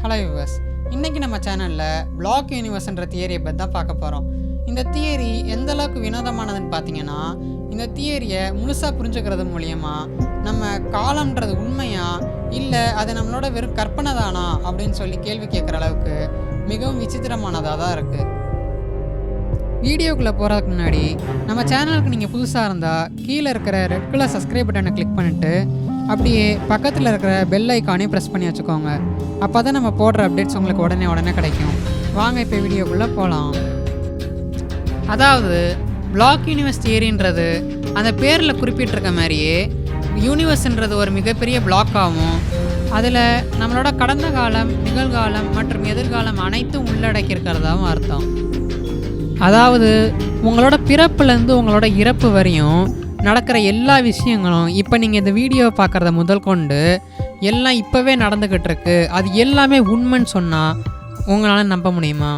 Hello viewers, இன்றைக்கி நம்ம சேனலில் பிளாக் யூனிவர்ஸ்ன்ற தியரியை பற்றி தான் பார்க்க போகிறோம். இந்த தியரி எந்த அளவுக்கு வினோதமானதுன்னு பார்த்தீங்கன்னா, இந்த தியரியை முழுசாக புரிஞ்சுக்கிறது மூலியமா நம்ம காலம்ன்றது உண்மையா இல்லை அது நம்மளோட வெறும் கற்பனை தானா அப்படின்னு சொல்லி கேள்வி கேட்குற அளவுக்கு மிகவும் விசித்திரமானதாக தான் இருக்குது. வீடியோக்குள்ளே போகிறதுக்கு முன்னாடி நம்ம சேனலுக்கு நீங்கள் புதுசாக இருந்தால் கீழே இருக்கிற ரெட் கலர் சப்ஸ்கிரைப் பட்டனை கிளிக் பண்ணிவிட்டு அப்படியே பக்கத்தில் இருக்கிற பெல் ஐக்கானே ப்ரெஸ் பண்ணி வச்சுக்கோங்க. அப்போ தான் நம்ம போடுற அப்டேட்ஸ் உங்களுக்கு உடனே கிடைக்கும். வாங்க இப்போ வீடியோக்குள்ளே போகலாம். அதாவது பிளாக் யூனிவர்ஸ் தியரின்றது அந்த பேரில் குறிப்பிட்டிருக்க மாதிரியே யூனிவர்ஸ்ன்றது ஒரு மிகப்பெரிய பிளாக்காகவும் அதில் நம்மளோட கடந்த காலம், நிகழ்காலம் மற்றும் எதிர்காலம் அனைத்தும் உள்ளடக்கியிருக்கிறதாகவும் அர்த்தம். அதாவது உங்களோட பிறப்புலேருந்து உங்களோட இறப்பு வரையும் நடக்கிற எல்லா விஷயங்களும் இப்போ நீங்கள் இந்த வீடியோவை பார்க்குறத முதல் கொண்டு எல்லாம் இப்போவே நடந்துக்கிட்டு இருக்கு, அது எல்லாமே உண்மைன்னு சொன்னால் உங்களால் நம்ப முடியுமா?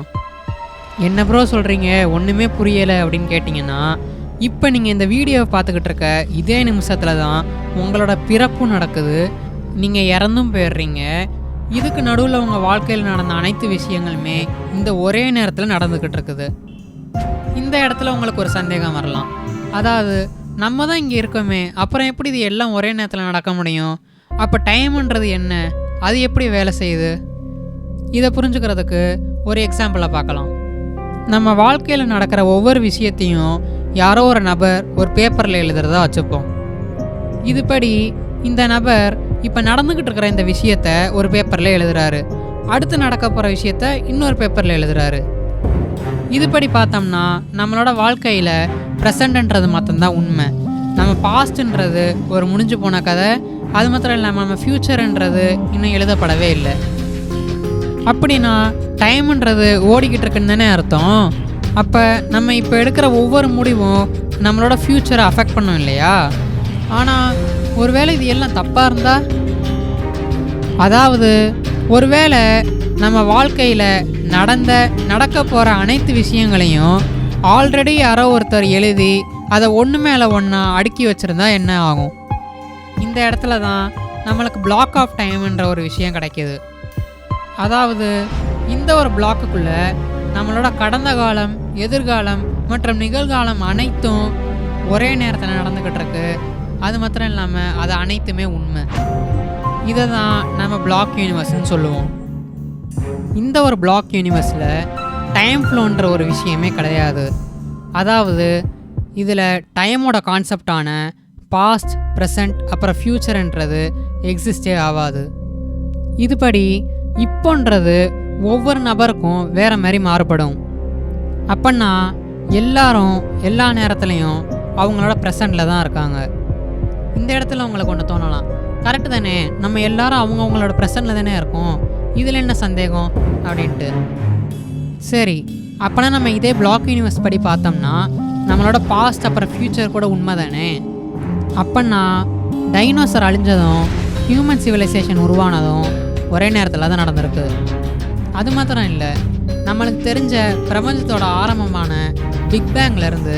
என்ன ப்ரோ சொல்கிறீங்க, ஒன்றுமே புரியலை அப்படின்னு கேட்டிங்கன்னா, இப்போ நீங்கள் இந்த வீடியோவை பார்த்துக்கிட்டு இருக்க இதே நிமிஷத்தில் தான் உங்களோட பிறப்பும் நடக்குது, நீங்கள் இறந்தும் போயிடுறீங்க. இதுக்கு நடுவில் உங்கள் வாழ்க்கையில் நடந்த அனைத்து விஷயங்களுமே இந்த ஒரே நேரத்தில் நடந்துக்கிட்டு இருக்குது. இந்த இடத்துல உங்களுக்கு ஒரு சந்தேகம் வரலாம். அதாவது நம்ம தான் இங்கே இருக்கோமே, அப்புறம் எப்படி இது எல்லாம் ஒரே நேரத்தில் நடக்க முடியும்? அப்போ டைமுன்றது என்ன, அது எப்படி வேலை செய்யுது? இதை புரிஞ்சுக்கிறதுக்கு ஒரு எக்ஸாம்பிளை பார்க்கலாம். நம்ம வாழ்க்கையில் நடக்கிற ஒவ்வொரு விஷயத்தையும் யாரோ ஒரு நபர் ஒரு பேப்பரில் எழுதுறதா வச்சுப்போம். இதுபடி இந்த நபர் இப்போ நடந்துக்கிட்டு இருக்கிற இந்த விஷயத்த ஒரு பேப்பரில் எழுதுறாரு, அடுத்து நடக்க போகிற விஷயத்த இன்னொரு பேப்பரில் எழுதுறாரு. இதுபடி பார்த்தோம்னா நம்மளோட வாழ்க்கையில் ப்ரெசண்ட்ன்றது மட்டும்தான் உண்மை. நம்ம பாஸ்ட்ன்றது ஒரு முடிஞ்சு போன கதை. அது மாத்திரம் இல்லாமல் நம்ம ஃப்யூச்சர்ன்றது இன்னும் எழுதப்படவே இல்லை. அப்படின்னா டைமுன்றது ஓடிக்கிட்டு இருக்குன்னு தானே அர்த்தம். அப்போ நம்ம இப்போ எடுக்கிற ஒவ்வொரு முடிவும் நம்மளோட ஃப்யூச்சரை அஃபெக்ட் பண்ணும் இல்லையா? ஆனால் ஒருவேளை இது எல்லாம் தப்பாக இருந்தால், அதாவது ஒருவேளை நம்ம வாழ்க்கையில் நடக்க போகிற அனைத்து விஷயங்களையும் ஆல்ரெடி யாரோ ஒருத்தர் எழுதி அதை ஒன்று மேலே ஒன்றா அடுக்கி வச்சுருந்தா என்ன ஆகும்? இந்த இடத்துல தான் நம்மளுக்கு பிளாக் ஆஃப் டைம்ன்ற ஒரு விஷயம் கிடைக்கிது. அதாவது இந்த ஒரு பிளாக்குக்குள்ளே நம்மளோட கடந்த காலம், எதிர்காலம் மற்றும் நிகழ்காலம் அனைத்தும் ஒரே நேரத்தில் நடந்துக்கிட்டு இருக்கு. அது மாத்திரம் இல்லாமல் அது அனைத்துமே உண்மை. இதை தான் நம்ம பிளாக் யூனிவர்ஸ்ன்னு சொல்லுவோம். இந்த ஒரு பிளாக் யூனிவர்ஸில் டைம் ஃப்ளோன்ற ஒரு விஷயமே கிடையாது. அதாவது இதில் டைமோட கான்செப்டான பாஸ்ட், ப்ரெசண்ட் அப்புறம் ஃப்யூச்சர்ன்றது எக்ஸிஸ்டே ஆகாது. இதுபடி இப்போன்றது ஒவ்வொரு நபருக்கும் வேறு மாதிரி மாறுபடும். அப்போன்னா எல்லாரும் எல்லா நேரத்துலையும் அவங்களோட ப்ரெசண்டில் தான் இருக்காங்க. இந்த இடத்துல உங்களுக்கு ஒன்று தோணலாம், கரெக்டு தானே, நம்ம எல்லாரும் அவங்களோட ப்ரெசண்டில் தானே இருக்கோம், இதில் என்ன சந்தேகம் அப்படின்ட்டு. சரி, அப்போனா நம்ம இதே பிளாக் யூனிவர்ஸ் படி பார்த்தோம்னா நம்மளோட பாஸ்ட் அப்புறம் ஃப்யூச்சர் கூட உண்மை தானே. அப்போன்னா டைனோசர் அழிஞ்சதும் ஹியூமன் சிவிலைசேஷன் உருவானதும் ஒரே நேரத்தில் தான் நடந்திருக்கு. அது மாத்திரம் இல்லை, நம்மளுக்கு தெரிஞ்ச பிரபஞ்சத்தோட ஆரம்பமான பிக் பேங்லேருந்து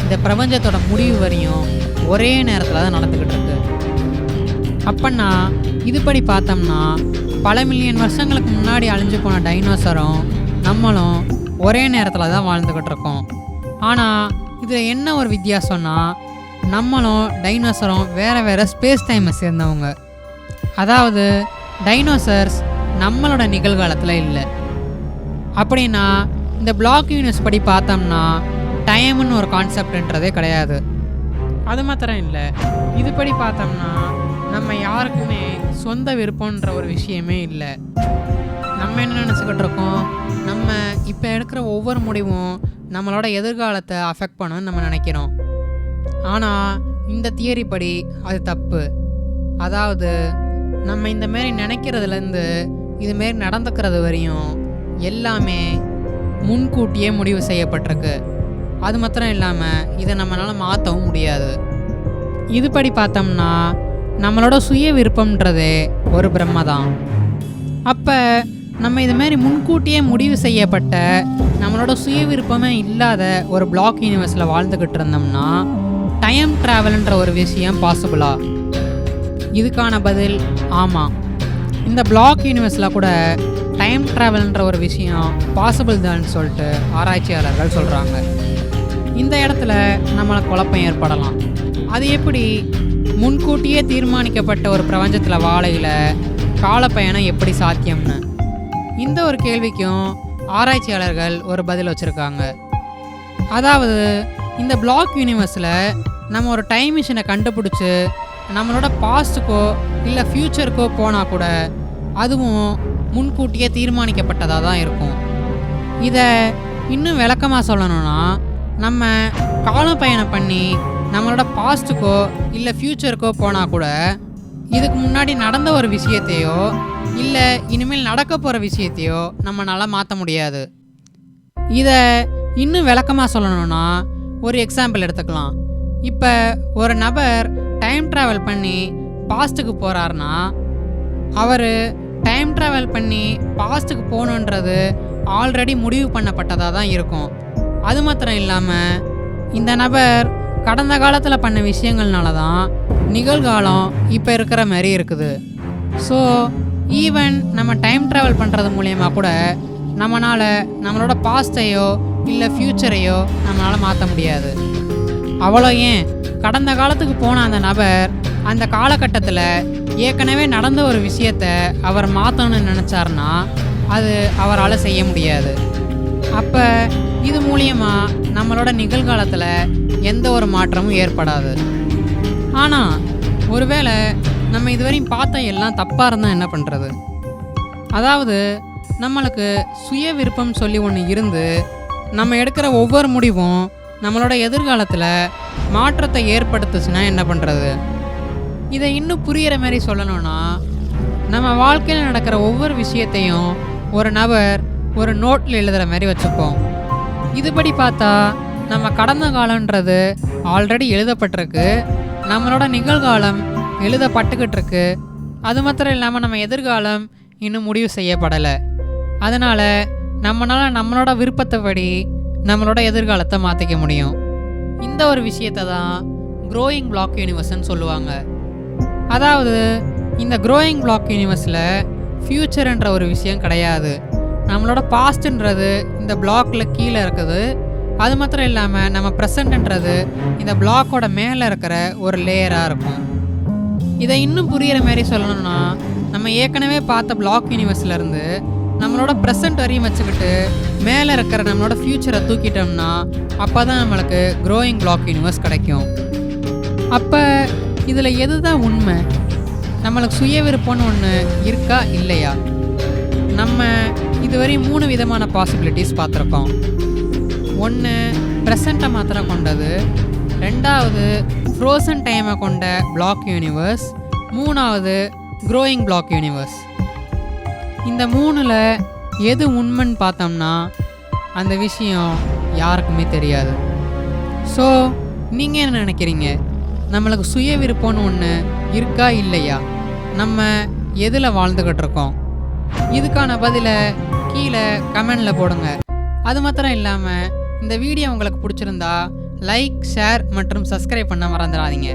இந்த பிரபஞ்சத்தோட முடிவு வரையும் ஒரே நேரத்தில் தான் நடந்துக்கிட்டு இருக்கு. அப்போன்னா இதுபடி பார்த்தோம்னா பல மில்லியன் வருஷங்களுக்கு முன்னாடி அழிஞ்சு போன டைனோசரும் நம்மளும் ஒரே நேரத்தில் தான் வாழ்ந்துக்கிட்டு இருக்கோம். ஆனால் இதில் என்ன ஒரு வித்தியாசம்னா, நம்மளும் டைனோசரும் வேறு ஸ்பேஸ் டைமை சேர்ந்தவங்க. அதாவது டைனோசர்ஸ் நம்மளோட நிகழ்காலத்தில் இல்லை. அப்படின்னா இந்த பிளாக் யூனிவர்ஸ் படி பார்த்தோம்னா டைம்னு ஒரு கான்செப்ட்ன்றதே கிடையாது. அது மாத்திரம் இல்லை, இதுபடி பார்த்தோம்னா நம்ம யாருக்குமே சொந்த விருப்பன்ற ஒரு விஷயமே இல்லை. நம்ம என்ன நினச்சிக்கிட்டு இருக்கோம், நம்ம இப்போ எடுக்கிற ஒவ்வொரு முடிவும் நம்மளோட எதிர்காலத்தை அஃபெக்ட் பண்ணணும்னு நம்ம நினைக்கிறோம். ஆனால் இந்த தியரி படி அது தப்பு. அதாவது நம்ம இந்தமாரி நினைக்கிறதுலேருந்து இதுமாரி நடந்துக்கிறது வரையும் எல்லாமே முன்கூட்டியே முடிவு செய்யப்பட்டிருக்கு. அது மாத்திரம் இல்லாமல் இதை நம்மளால் மாற்றவும் முடியாது. இதுபடி பார்த்தோம்னா நம்மளோட சுய விருப்பம்ன்றதே ஒரு பிரம்ம தான். அப்போ நம்ம இதுமாரி முன்கூட்டியே முடிவு செய்யப்பட்ட நம்மளோட சுய விருப்பமே இல்லாத ஒரு பிளாக் யூனிவர்ஸில் வாழ்ந்துக்கிட்டு இருந்தோம்னா டைம் ட்ராவல்ன்ற ஒரு விஷயம் பாசிபிளா? இதுக்கான பதில் ஆமாம். இந்த பிளாக் யூனிவர்ஸில் கூட டைம் ட்ராவல்ன்ற ஒரு விஷயம் பாசிபிள் தான் சொல்லிட்டு ஆராய்ச்சியாளர்கள் சொல்கிறாங்க. இந்த இடத்துல நம்மளுக்கு குழப்பம் ஏற்படலாம். அது எப்படி முன்கூட்டியே தீர்மானிக்கப்பட்ட ஒரு பிரபஞ்சத்தில் வாழையில் காலப்பயணம் எப்படி சாத்தியம்னு இந்த ஒரு கேள்விக்கும் ஆராய்ச்சியாளர்கள் ஒரு பதில் வச்சுருக்காங்க. அதாவது இந்த பிளாக் யூனிவர்ஸில் நம்ம ஒரு டைம் மிஷினை கண்டுபிடிச்சி நம்மளோட பாஸ்ட்டுக்கோ இல்லை ஃப்யூச்சருக்கோ போனால் கூட அதுவும் முன்கூட்டியே தீர்மானிக்கப்பட்டதாக தான் இருக்கும். இதை இன்னும் விளக்கமாக சொல்லணும்னா, நம்ம காலப்பயணம் பண்ணி நம்மளோட பாஸ்ட்டுக்கோ இல்லை ஃப்யூச்சருக்கோ போனால் கூட இதுக்கு முன்னாடி நடந்த ஒரு விஷயத்தையோ இல்லை இனிமேல் நடக்க போகிற விஷயத்தையோ நம்மளால் மாற்ற முடியாது. இதை இன்னும் விளக்கமாக சொல்லணும்னா ஒரு எக்ஸாம்பிள் எடுத்துக்கலாம். இப்போ ஒரு நபர் டைம் ட்ராவல் பண்ணி பாஸ்ட்டுக்கு போகிறாருன்னா அவர் டைம் ட்ராவல் பண்ணி பாஸ்ட்டுக்கு போகணுன்றது ஆல்ரெடி முடிவு பண்ணப்பட்டதாக தான் இருக்கும். அது மாத்திரம் இல்லாமல் இந்த நபர் கடந்த காலத்தில் பண்ண விஷயங்கள்னால தான் நிகழ்காலம் இப்போ இருக்கிற மாதிரி இருக்குது. ஸோ ஈவன் நம்ம டைம் ட்ராவல் பண்ணுறது மூலயமா கூட நம்மளோட பாஸ்ட்டையோ இல்லை ஃப்யூச்சரையோ நம்மளால் மாற்ற முடியாது. அவ்வளோ ஏன், கடந்த காலத்துக்கு போன அந்த நபர் அந்த காலகட்டத்தில் ஏற்கனவே நடந்த ஒரு விஷயத்தை அவர் மாற்றணும்னு நினச்சாருன்னா அது அவரால் செய்ய முடியாது. அப்போ இது மூலியமாக நம்மளோட நிகழ்காலத்தில் எந்த ஒரு மாற்றமும் ஏற்படாது. ஆனால் ஒருவேளை நம்ம இதுவரையும் பார்த்த எல்லாம் தப்பாக இருந்தால் என்ன பண்ணுறது? அதாவது நம்மளுக்கு சுய விருப்பம் சொல்லி ஒன்று இருந்து நம்ம எடுக்கிற ஒவ்வொரு முடிவும் நம்மளோட எதிர்காலத்தில் மாற்றத்தை ஏற்படுத்துச்சுன்னா என்ன பண்ணுறது? இதை இன்னும் புரிகிற மாதிரி சொல்லணும்னா, நம்ம வாழ்க்கையில் நடக்கிற ஒவ்வொரு விஷயத்தையும் ஒரு நபர் ஒரு நோட்டில் எழுதுகிற மாதிரி வச்சுப்போம். இதுபடி பார்த்தா நம்ம கடந்த காலன்றது ஆல்ரெடி எழுதப்பட்டிருக்கு, நம்மளோட நிகழ்காலம் எழுதப்பட்டுக்கிட்டு இருக்கு. அது மாத்திரம் இல்லாமல் நம்ம எதிர்காலம் இன்னும் முடிவு செய்யப்படலை. அதனால் நம்மளால் நம்மளோட விருப்பத்தைப்படி நம்மளோட எதிர்காலத்தை மாற்றிக்க முடியும். இந்த ஒரு விஷயத்தை தான் க்ரோயிங் பிளாக் யூனிவர்ஸ்ன்னு சொல்லுவாங்க. அதாவது இந்த க்ரோயிங் பிளாக் யூனிவர்ஸில் ஃப்யூச்சர்ன்ற ஒரு விஷயம் கிடையாது. நம்மளோட பாஸ்ட்ன்றது இந்த பிளாக்கில் கீழே இருக்குது. அது மாத்திரம் இல்லாமல் நம்ம ப்ரெசண்ட்ன்றது இந்த பிளாக்கோட மேலே இருக்கிற ஒரு லேயராக இருக்கும். இதை இன்னும் புரிகிற மாதிரி சொல்லணும்னா, நம்ம ஏற்கனவே பார்த்த பிளாக் யூனிவர்ஸ்லேருந்து நம்மளோட ப்ரெசண்ட் வரையும் வச்சுக்கிட்டு மேலே இருக்கிற நம்மளோட ஃப்யூச்சரை தூக்கிட்டோம்னா அப்போ தான் நம்மளுக்கு க்ரோயிங் பிளாக் யூனிவர்ஸ் கிடைக்கும். அப்போ இதில் எது தான் உண்மை? நம்மளுக்கு சுய விருப்பம்னு ஒன்று இருக்கா இல்லையா? நம்ம இதுவரை 3 விதமான பாசிபிலிட்டிஸ் பார்த்துருக்கோம். ஒன்று ப்ரெசண்ட்டை மாத்திரம் கொண்டது, 2வது ஃப்ரோசன் டைமை கொண்ட பிளாக் யூனிவர்ஸ், 3வது க்ரோயிங் பிளாக் யூனிவர்ஸ். இந்த 3ல் எது உண்மைன்னு பார்த்தோம்னா அந்த விஷயம் யாருக்குமே தெரியாது. ஸோ நீங்கள் என்ன நினைக்கிறீங்க? நம்மளுக்கு சுய விருப்பம்னு ஒன்று இருக்கா இல்லையா? நம்ம எதில் வாழ்ந்துக்கிட்டு இருக்கோம்? இதுக்கான பதிலை கீழே கமெண்டில் போடுங்க. அது மாத்திரம் இல்லாமல் இந்த வீடியோ உங்களுக்கு பிடிச்சிருந்தா லைக், ஷேர் மற்றும் சப்ஸ்கிரைப் பண்ண மறந்துடாதீங்க.